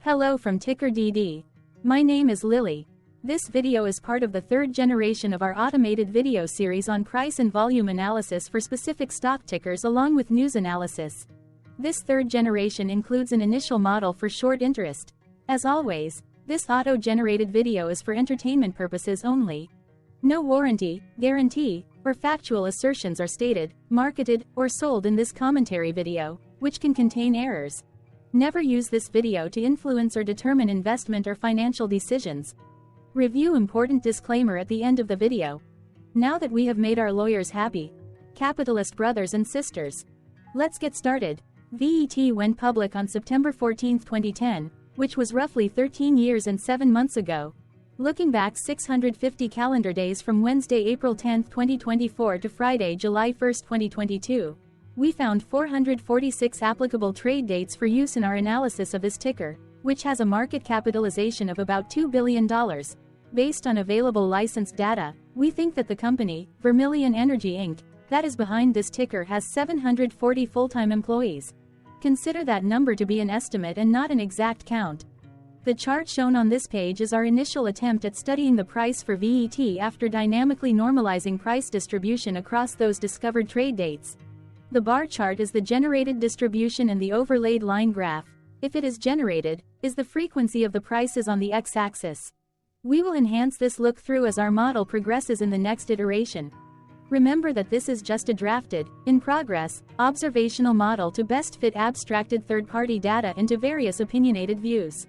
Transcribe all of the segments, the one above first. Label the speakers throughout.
Speaker 1: Hello from TickerDD. My name is Lily. This video is part of the third generation of our automated video series on price and volume analysis for specific stock tickers along with news analysis. This third generation includes an initial model for short interest. As always, this auto-generated video is for entertainment purposes only. No warranty, guarantee, or factual assertions are stated, marketed, or sold in this commentary video, which can contain errors. Never use this video to influence or determine investment or financial decisions. Review important disclaimer at the end of the video. Now that we have made our lawyers happy, capitalist brothers and sisters, let's get started. VET went public on September 14, 2010, which was roughly 13 years and 7 months ago. Looking back 650 calendar days from Wednesday, April 10, 2024 to Friday, July 1, 2022, we found 446 applicable trade dates for use in our analysis of this ticker, which has a market capitalization of about $2 billion. Based on available licensed data, we think that the company, Vermilion Energy Inc., that is behind this ticker has 740 full-time employees. Consider that number to be an estimate and not an exact count. The chart shown on this page is our initial attempt at studying the price for VET after dynamically normalizing price distribution across those discovered trade dates. The bar chart is the generated distribution and the overlaid line graph, if it is generated, is the frequency of the prices on the x-axis. We will enhance this look-through as our model progresses in the next iteration. Remember that this is just a drafted, in progress, observational model to best fit abstracted third-party data into various opinionated views.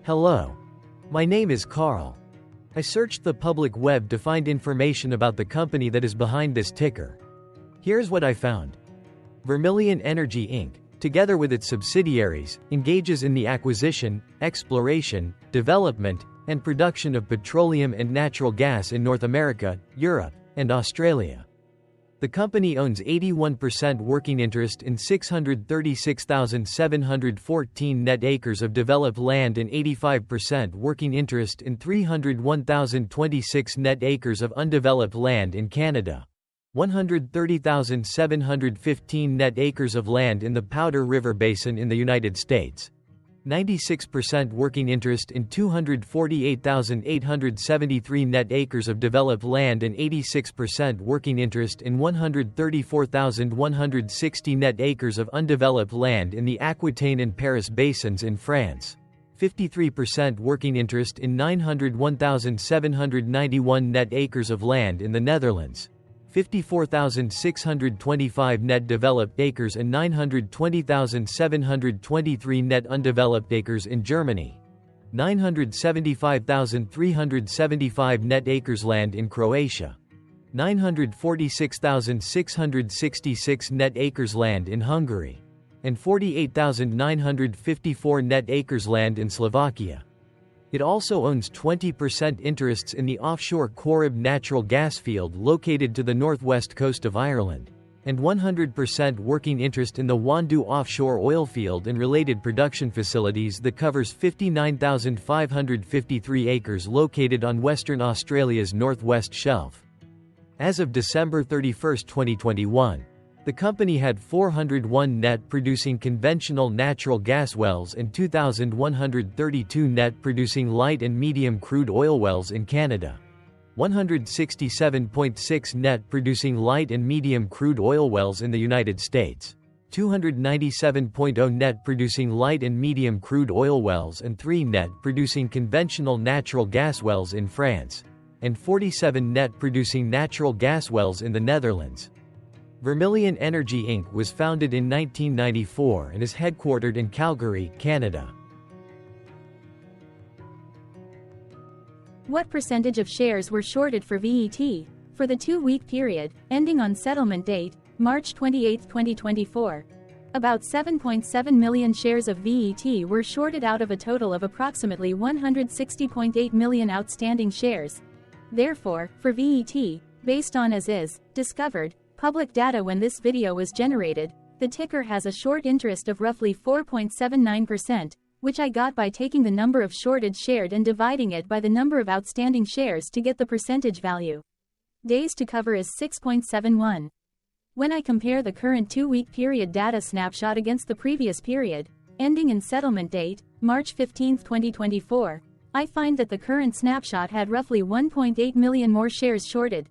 Speaker 2: Hello. My name is Carl. I searched the public web to find information about the company that is behind this ticker. Here's what I found. Vermilion Energy Inc., together with its subsidiaries, engages in the acquisition, exploration, development, and production of petroleum and natural gas in North America, Europe, and Australia. The company owns 81% working interest in 636,714 net acres of developed land and 85% working interest in 301,026 net acres of undeveloped land in Canada, 130,715 net acres of land in the Powder River Basin in the United States, 96% working interest in 248,873 net acres of developed land and 86% working interest in 134,160 net acres of undeveloped land in the Aquitaine and Paris basins in France, 53% working interest in 901,791 net acres of land in the Netherlands, 54,625 net developed acres and 920,723 net undeveloped acres in Germany, 975,375 net acres land in Croatia, 946,666 net acres land in Hungary, and 48,954 net acres land in Slovakia. It also owns 20% interests in the offshore Corrib natural gas field located to the northwest coast of Ireland, and 100% working interest in the Wandoo offshore oil field and related production facilities that covers 59,553 acres located on Western Australia's northwest shelf. As of December 31, 2021, the company had 401 net producing conventional natural gas wells and 2,132 net producing light and medium crude oil wells in Canada, 167.6 net producing light and medium crude oil wells in the United States, 297.0 net producing light and medium crude oil wells and 3 net producing conventional natural gas wells in France, and 47 net producing natural gas wells in the Netherlands. Vermilion Energy Inc. was founded in 1994 and is headquartered in Calgary, Canada.
Speaker 1: What percentage of shares were shorted for VET? For the 2-week period, ending on settlement date, March 28, 2024. About 7.7 million shares of VET were shorted out of a total of approximately 160.8 million outstanding shares. Therefore, for VET, based on as is, discovered, public data when this video was generated, the ticker has a short interest of roughly 4.79%, which I got by taking the number of shorted shared and dividing it by the number of outstanding shares to get the percentage value. Days to cover is 6.71. When I compare the current 2-week period data snapshot against the previous period, ending in settlement date, March 15, 2024, I find that the current snapshot had roughly 1.8 million more shares shorted.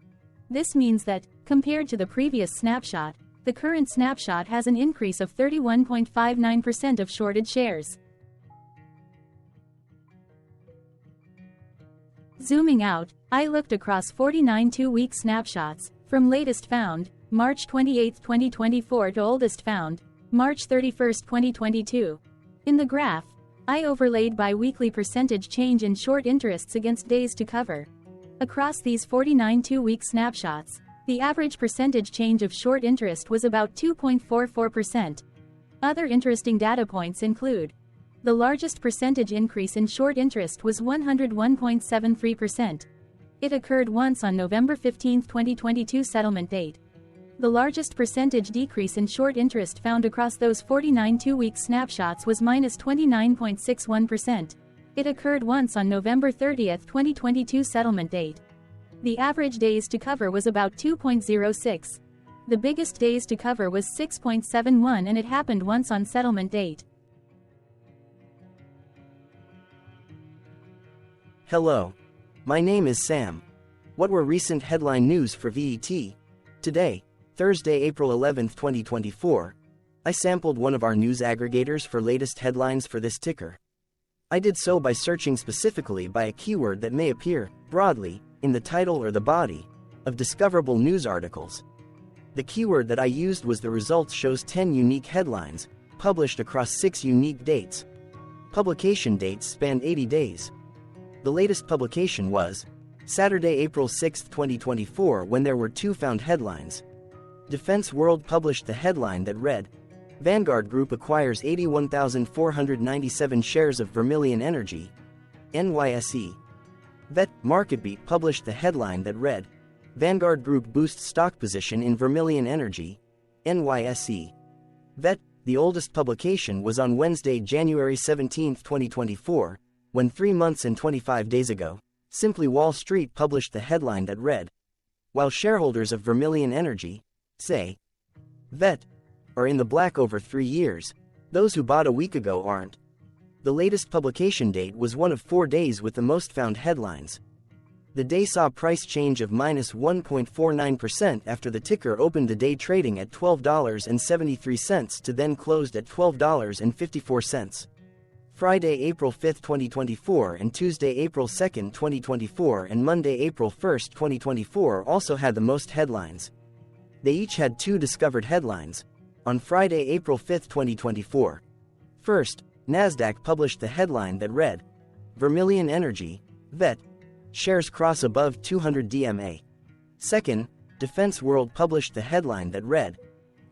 Speaker 1: This means that, compared to the previous snapshot, the current snapshot has an increase of 31.59% of shorted shares. Zooming out, I looked across 49 2-week snapshots, from latest found, March 28, 2024 to oldest found, March 31, 2022. In the graph, I overlaid bi-weekly percentage change in short interests against days to cover. Across these 49 2-week snapshots, the average percentage change of short interest was about 2.44%. Other interesting data points include: the largest percentage increase in short interest was 101.73%. It occurred once on November 15, 2022 settlement date. The largest percentage decrease in short interest found across those 49 2-week snapshots was -29.61%. It occurred once on November 30, 2022 settlement date. The average days to cover was about 2.06. The biggest days to cover was 6.71, and it happened once on settlement date.
Speaker 3: Hello. My name is Sam. What were recent headline news for VET? Today, Thursday, April 11, 2024, I sampled one of our news aggregators for latest headlines for this ticker. I did so by searching specifically by a keyword that may appear, broadly, in the title or the body of discoverable news articles. The keyword that I used was the results shows 10 unique headlines, published across 6 unique dates. Publication dates spanned 80 days. The latest publication was Saturday, April 6, 2024, when there were 2 found headlines. Defense World published the headline that read, Vanguard Group acquires 81,497 shares of Vermilion Energy, NYSE. VET MarketBeat published the headline that read, Vanguard Group boosts stock position in Vermilion Energy, NYSE. VET, the oldest publication, was on Wednesday, January 17, 2024, when 3 months and 25 days ago, Simply Wall Street published the headline that read, While shareholders of Vermilion Energy, say, VET, are in the black over 3 years, those who bought a week ago aren't. The latest publication date was one of 4 days with the most found headlines. The day saw price change of -1.49% after the ticker opened the day trading at $12.73 to then closed at $12.54. Friday, April 5, 2024 and Tuesday, April 2, 2024 and Monday, April 1, 2024 also had the most headlines. They each had 2 discovered headlines. On Friday, April 5, 2024. First, Nasdaq published the headline that read, Vermilion Energy, VET, shares cross above 200 DMA. Second, Defense World published the headline that read,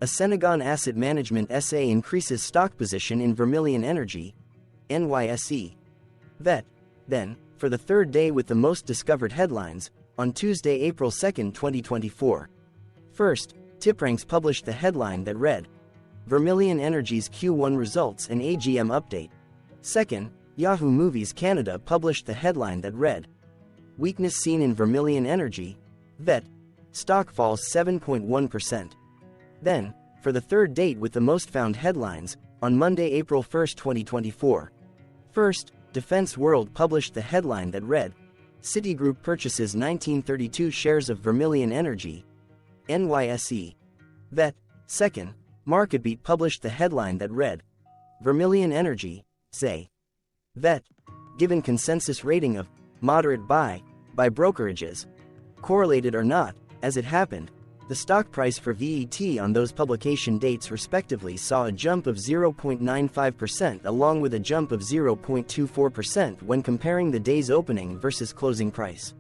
Speaker 3: A Senegon Asset Management SA increases stock position in Vermilion Energy, NYSE. VET. Then, for the third day with the most discovered headlines, on Tuesday, April 2, 2024. First, TipRanks published the headline that read, Vermilion Energy's Q1 results and AGM update. Second, Yahoo Movies Canada published the headline that read, Weakness seen in Vermilion Energy, VET, stock falls 7.1%. Then, for the third date with the most found headlines, on Monday, April 1, 2024. First, Defense World published the headline that read, Citigroup purchases 1932 shares of Vermilion Energy, NYSE. VET. Second, MarketBeat published the headline that read, Vermilion Energy, say. VET. Given consensus rating of moderate buy by brokerages. Correlated or not, as it happened, the stock price for VET on those publication dates respectively saw a jump of 0.95% along with a jump of 0.24% when comparing the day's opening versus closing price.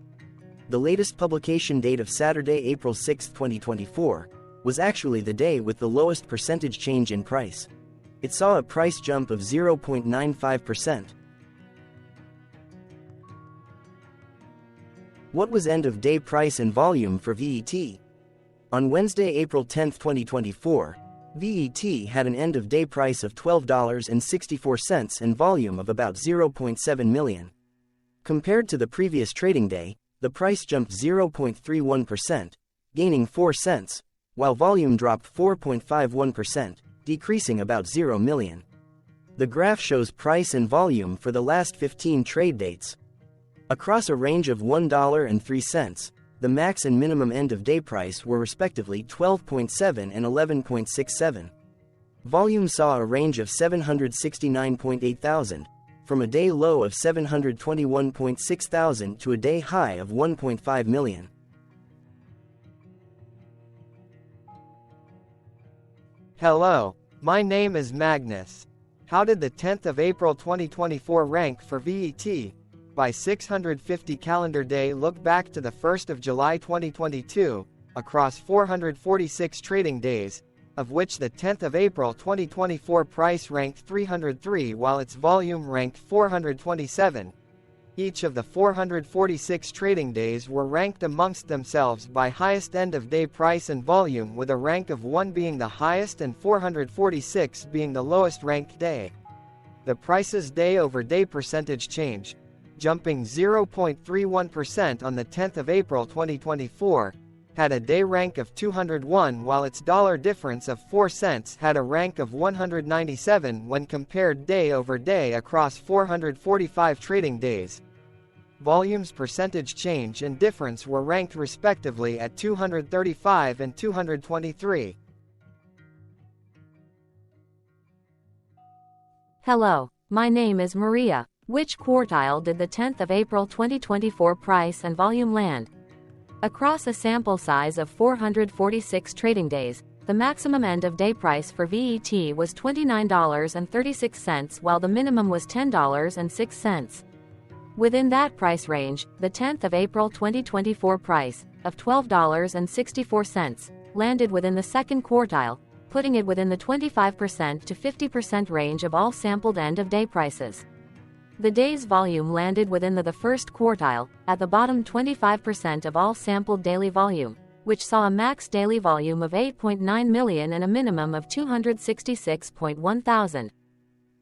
Speaker 3: The latest publication date of Saturday, April 6, 2024, was actually the day with the lowest percentage change in price. It saw a price jump of 0.95%. What was end-of-day price and volume for VET? On Wednesday, April 10, 2024, VET had an end-of-day price of $12.64 and volume of about 0.7 million. Compared to the previous trading day, the price jumped 0.31%, gaining 4 cents, while volume dropped 4.51%, decreasing about 0 million. The graph shows price and volume for the last 15 trade dates. Across a range of $1.03, the max and minimum end-of-day price were respectively 12.7 and 11.67. Volume saw a range of 769.8 thousand, from a day low of 721.6 thousand to a day high of 1.5 million.
Speaker 4: Hello, my name is Magnus. How did the 10th of April 2024 rank for VET? By 650 calendar day look back to the 1st of July 2022, across 446 trading days, of which the 10th of April 2024 price ranked 303 while its volume ranked 427. Each of the 446 trading days were ranked amongst themselves by highest end-of-day price and volume, with a rank of 1 being the highest and 446 being the lowest ranked day. The price's day-over-day percentage change, jumping 0.31% on the 10th of April 2024, had a day rank of 201 while its dollar difference of 4 cents had a rank of 197 when compared day over day across 445 trading days. Volume's percentage change and difference were ranked respectively at 235 and 223.
Speaker 1: Hello, my name is Maria. Which quartile did the 10th of April 2024 price and volume land? Across a sample size of 446 trading days, the maximum end-of-day price for VET was $29.36 while the minimum was $10.06. Within that price range, the 10th of April 2024 price, of $12.64, landed within the second quartile, putting it within the 25% to 50% range of all sampled end-of-day prices. The day's volume landed within the first quartile, at the bottom 25% of all sampled daily volume, which saw a max daily volume of 8.9 million and a minimum of 266.1 thousand.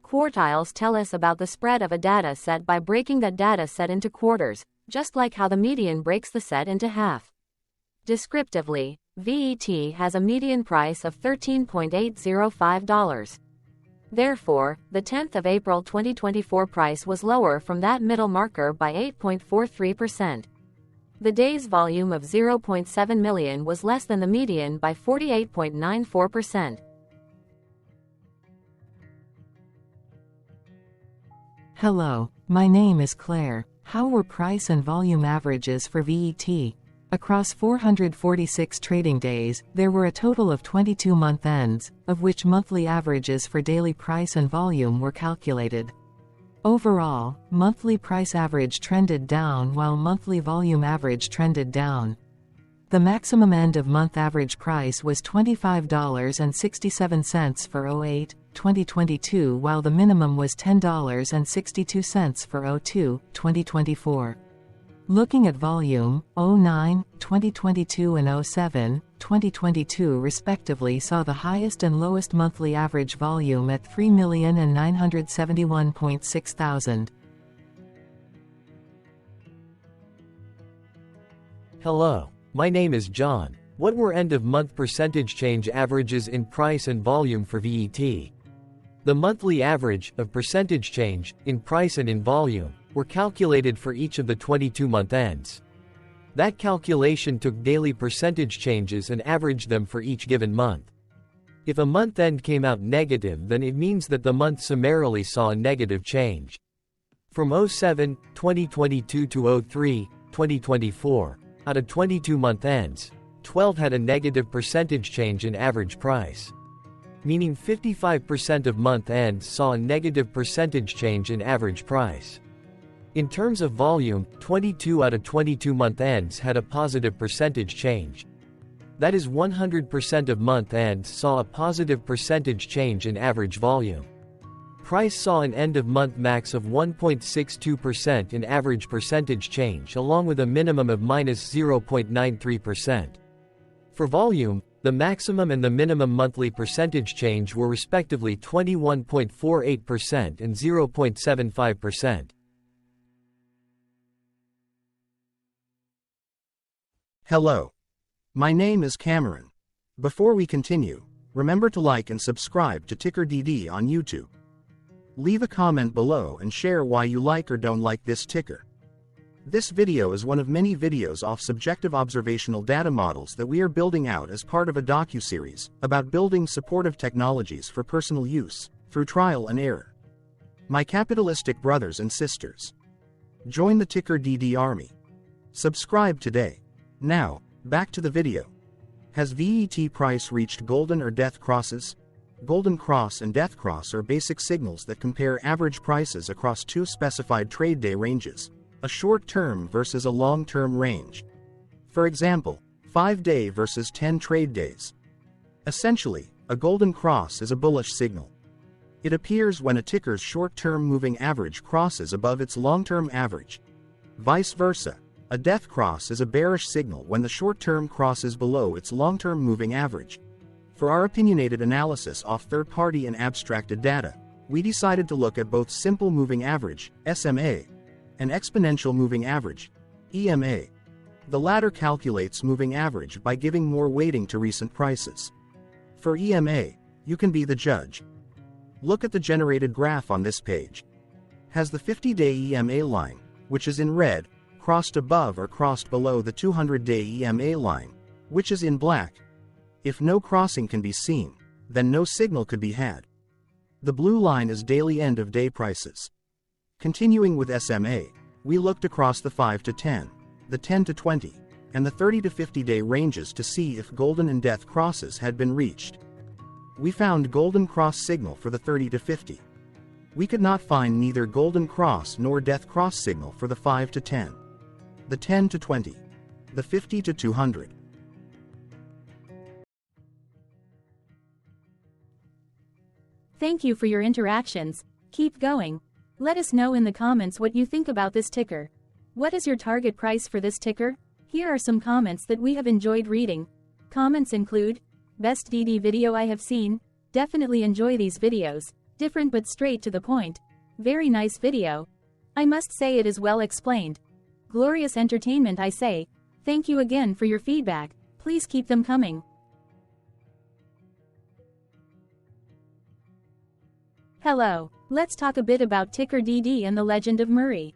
Speaker 1: Quartiles tell us about the spread of a data set by breaking that data set into quarters, just like how the median breaks the set into half. Descriptively, VET has a median price of $13.805. Therefore, the 10th of April 2024 price was lower from that middle marker by 8.43%. The day's volume of 0.7 million was less than the median by 48.94%.
Speaker 5: Hello, my name is Claire. How were price and volume averages for VET? Across 446 trading days, there were a total of 22 month ends, of which monthly averages for daily price and volume were calculated. Overall, monthly price average trended down while monthly volume average trended down. The maximum end-of-month average price was $25.67 for 08-2022 while the minimum was $10.62 for 02-2024. Looking at volume, 09-2022 and 07-2022 respectively saw the highest and lowest monthly average volume at 3,971.6 thousand.
Speaker 2: Hello, my name is John. What were end-of-month percentage change averages in price and volume for VET? The monthly average of percentage change in price and in volume were calculated for each of the 22-month ends. That calculation took daily percentage changes and averaged them for each given month. If a month end came out negative, then it means that the month summarily saw a negative change. From 07-2022 to 03-2024, out of 22-month ends, 12 had a negative percentage change in average price. Meaning 55% of month ends saw a negative percentage change in average price. In terms of volume, 22 out of 22 month ends had a positive percentage change. That is 100% of month ends saw a positive percentage change in average volume. Price saw an end-of-month max of 1.62% in average percentage change along with a minimum of minus 0.93%. For volume, the maximum and the minimum monthly percentage change were respectively 21.48% and 0.75%.
Speaker 6: Hello. My name is Cameron. Before we continue, remember to like and subscribe to TickerDD on YouTube. Leave a comment below and share why you like or don't like this ticker. This video is one of many videos off subjective observational data models that we are building out as part of a docu-series about building supportive technologies for personal use, through trial and error. My capitalistic brothers and sisters, join the TickerDD army. Subscribe today. Now, back to the video. Has VET price reached golden or death crosses? Golden cross and death cross are basic signals that compare average prices across two specified trade day ranges, a short-term versus a long-term range. For example, 5-day versus 10 trade days. Essentially, a golden cross is a bullish signal. It appears when a ticker's short-term moving average crosses above its long-term average. Vice versa, a death cross is a bearish signal when the short-term crosses below its long-term moving average. For our opinionated analysis off third-party and abstracted data, we decided to look at both simple moving average, SMA, and exponential moving average, EMA. The latter calculates moving average by giving more weighting to recent prices. For EMA, you can be the judge. Look at the generated graph on this page. Has the 50-day EMA line, which is in red, crossed above or crossed below the 200-day EMA line, which is in black? If no crossing can be seen, then no signal could be had. The blue line is daily end-of-day prices. Continuing with SMA, we looked across the 5 to 10, the 10 to 20, and the 30 to 50-day ranges to see if golden and death crosses had been reached. We found golden cross signal for the 30 to 50. We could not find neither golden cross nor death cross signal for the 5 to 10, the 10 to 20, the 50 to 200.
Speaker 1: Thank you for your interactions. Keep going. Let us know in the comments what you think about this ticker. What is your target price for this ticker? Here are some comments that we have enjoyed reading. Comments include, best DD video I have seen, definitely enjoy these videos, different but straight to the point, very nice video. I must say it is well explained. Glorious entertainment I say, thank you again for your feedback, please keep them coming. Hello, let's talk a bit about TickerDD and the Legend of Murray.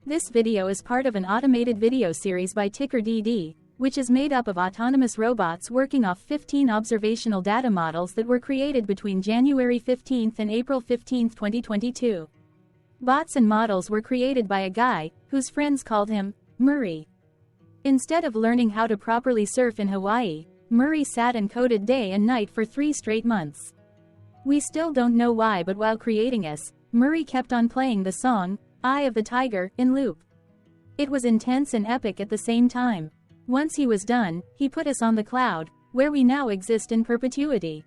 Speaker 1: This video is part of an automated video series by TickerDD, which is made up of autonomous robots working off 15 observational data models that were created between January 15 and April 15, 2022. Bots and models were created by a guy, whose friends called him Murray. Instead of learning how to properly surf in Hawaii, Murray sat and coded day and night for 3 straight months. We still don't know why, but while creating us, Murray kept on playing the song, Eye of the Tiger, in loop. It was intense and epic at the same time. Once he was done, he put us on the cloud, where we now exist in perpetuity.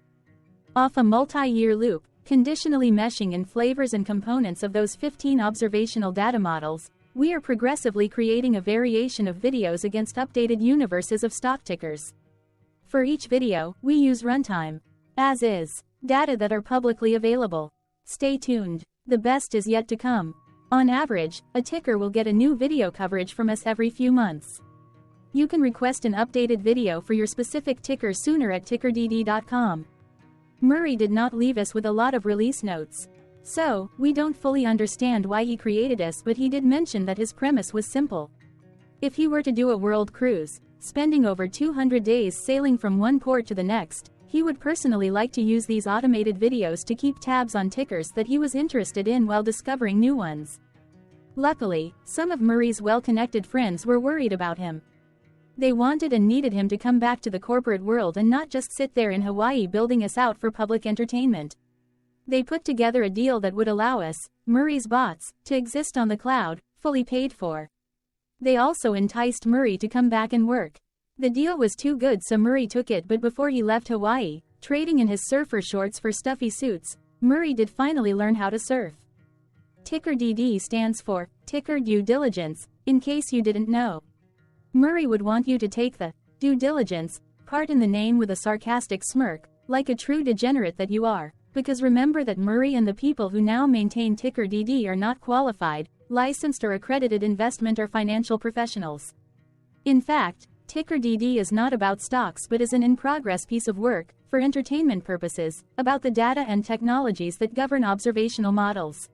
Speaker 1: Off a multi-year loop, conditionally meshing in flavors and components of those 15 observational data models, we are progressively creating a variation of videos against updated universes of stock tickers. For each video, we use runtime, as is, data that are publicly available. Stay tuned, the best is yet to come. On average, a ticker will get a new video coverage from us every few months. You can request an updated video for your specific ticker sooner at TickerDD.com. Murray did not leave us with a lot of release notes. So, we don't fully understand why he created us, but he did mention that his premise was simple. If he were to do a world cruise, spending over 200 days sailing from one port to the next, he would personally like to use these automated videos to keep tabs on tickers that he was interested in while discovering new ones. Luckily, some of Murray's well-connected friends were worried about him. They wanted and needed him to come back to the corporate world and not just sit there in Hawaii building us out for public entertainment. They put together a deal that would allow us, Murray's bots, to exist on the cloud, fully paid for. They also enticed Murray to come back and work. The deal was too good, so Murray took it, but before he left Hawaii, trading in his surfer shorts for stuffy suits, Murray did finally learn how to surf. TickerDD stands for Ticker Due Diligence, in case you didn't know. Murray would want you to take the due diligence part in the name with a sarcastic smirk, like a true degenerate that you are, because remember that Murray and the people who now maintain TickerDD are not qualified, licensed or accredited investment or financial professionals. In fact, TickerDD is not about stocks but is an in-progress piece of work, for entertainment purposes, about the data and technologies that govern observational models.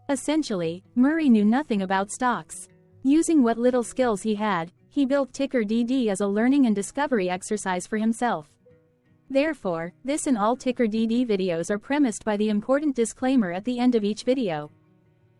Speaker 1: Essentially, Murray knew nothing about stocks. Using what little skills he had, he built TickerDD as a learning and discovery exercise for himself. Therefore, this and all TickerDD videos are premised by the important disclaimer at the end of each video.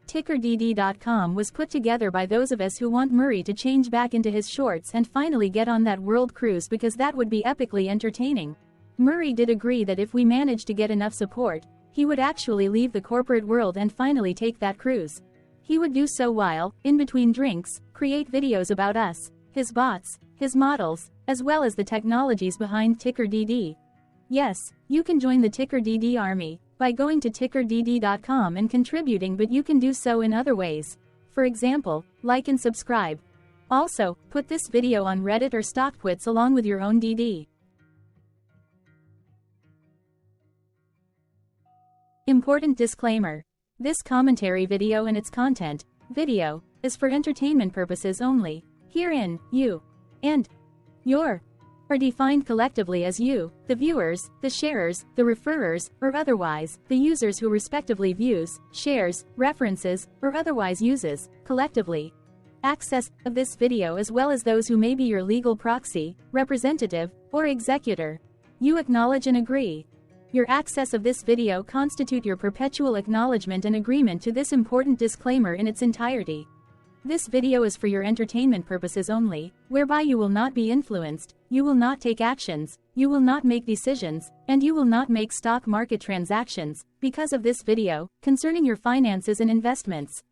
Speaker 1: TickerDD.com was put together by those of us who want Murray to change back into his shorts and finally get on that world cruise, because that would be epically entertaining. Murray did agree that if we managed to get enough support, he would actually leave the corporate world and finally take that cruise. He would do so while, in between drinks, create videos about us, his bots, his models, as well as the technologies behind TickerDD. Yes, you can join the TickerDD army by going to TickerDD.com and contributing, but you can do so in other ways. For example, like and subscribe. Also, put this video on Reddit or StockTwits along with your own DD. Important disclaimer. This commentary video and its content, video, is for entertainment purposes only. Herein, you and your are defined collectively as you, the viewers, the sharers, the referrers, or otherwise, the users who respectively views, shares, references, or otherwise uses, collectively, access of this video, as well as those who may be your legal proxy, representative, or executor. You acknowledge and agree. Your access of this video constitute your perpetual acknowledgement and agreement to this important disclaimer in its entirety. This video is for your entertainment purposes only, whereby you will not be influenced, you will not take actions, you will not make decisions, and you will not make stock market transactions, because of this video, concerning your finances and investments.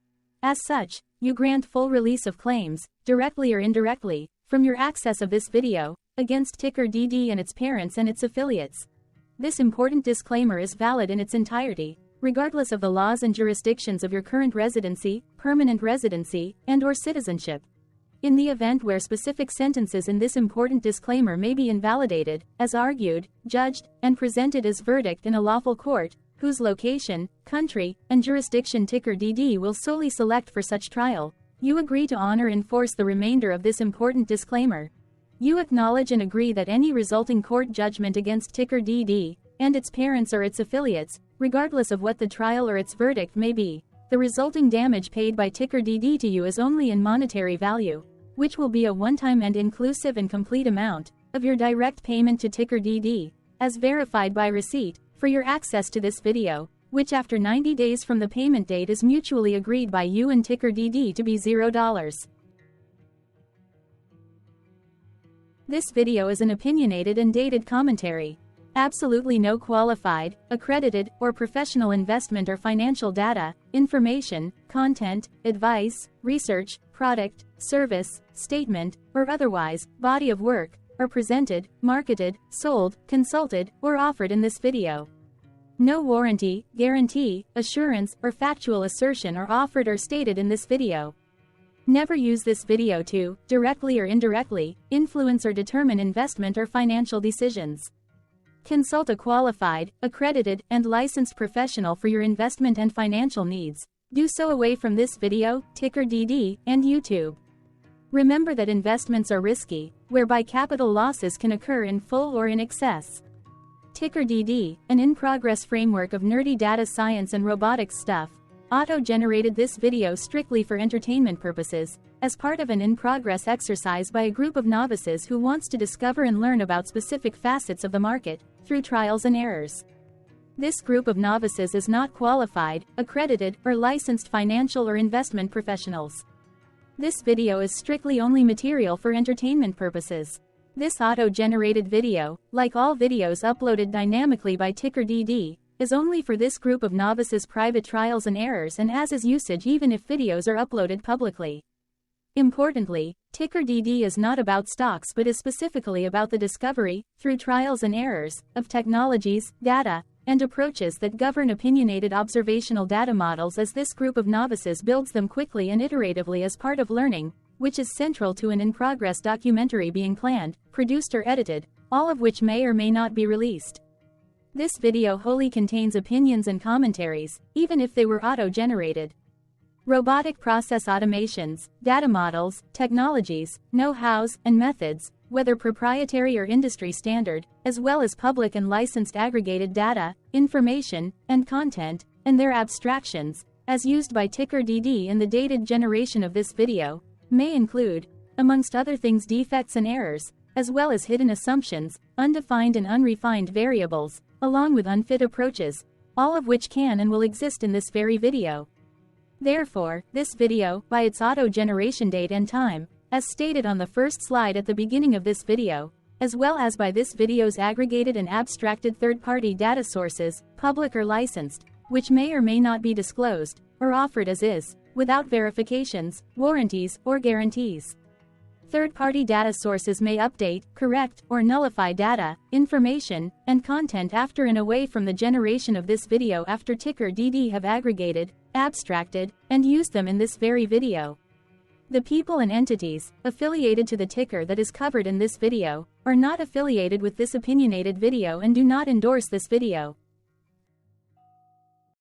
Speaker 1: As such, you grant full release of claims, directly or indirectly, from your access of this video, against TickerDD and its parents and its affiliates. This important disclaimer is valid in its entirety, regardless of the laws and jurisdictions of your current residency, permanent residency, and/or citizenship. In the event where specific sentences in this important disclaimer may be invalidated, as argued, judged, and presented as verdict in a lawful court, whose location, country, and jurisdiction TickerDD will solely select for such trial, you agree to honor and enforce the remainder of this important disclaimer. You acknowledge and agree that any resulting court judgment against TickerDD and its parents or its affiliates, regardless of what the trial or its verdict may be, the resulting damage paid by TickerDD to you is only in monetary value, which will be a one-time and inclusive and complete amount of your direct payment to TickerDD, as verified by receipt, for your access to this video, which after 90 days from the payment date is mutually agreed by you and TickerDD to be $0. This video is an opinionated and dated commentary. Absolutely no qualified, accredited, or professional investment or financial data, information, content, advice, research, product, service, statement, or otherwise, body of work, are presented, marketed, sold, consulted, or offered in this video. No warranty, guarantee, assurance, or factual assertion are offered or stated in this video. Never use this video to, directly or indirectly, influence or determine investment or financial decisions. Consult a qualified, accredited, and licensed professional for your investment and financial needs. Do so away from this video, TickerDD, and YouTube. Remember that investments are risky, whereby capital losses can occur in full or in excess. TickerDD, an in-progress framework of nerdy data science and robotics stuff, auto-generated this video strictly for entertainment purposes, as part of an in-progress exercise by a group of novices who wants to discover and learn about specific facets of the market, through trials and errors. This group of novices is not qualified, accredited, or licensed financial or investment professionals. This video is strictly only material for entertainment purposes. This auto-generated video, like all videos uploaded dynamically by TickerDD, is only for this group of novices' private trials and errors and as is usage even if videos are uploaded publicly. Importantly, TickerDD is not about stocks but is specifically about the discovery, through trials and errors, of technologies, data, and approaches that govern opinionated observational data models as this group of novices builds them quickly and iteratively as part of learning, which is central to an in-progress documentary being planned, produced or edited, all of which may or may not be released. This video wholly contains opinions and commentaries, even if they were auto-generated. robotic process automations, data models, technologies, know-hows, and methods, whether proprietary or industry standard, as well as public and licensed aggregated data, information, and content, and their abstractions, as used by TickerDD in the dated generation of this video, may include, amongst other things, defects and errors, as well as hidden assumptions, undefined and unrefined variables, along with unfit approaches, all of which can and will exist in this very video. Therefore, this video, by its auto-generation date and time, as stated on the first slide at the beginning of this video, as well as by this video's aggregated and abstracted third-party data sources, public or licensed, which may or may not be disclosed, or offered as is, without verifications, warranties, or guarantees. Third-party data sources may update, correct, or nullify data, information, and content after and away from the generation of this video after TickerDD have aggregated, abstracted, and used them in this very video. The people and entities affiliated to the ticker that is covered in this video are not affiliated with this opinionated video and do not endorse this video.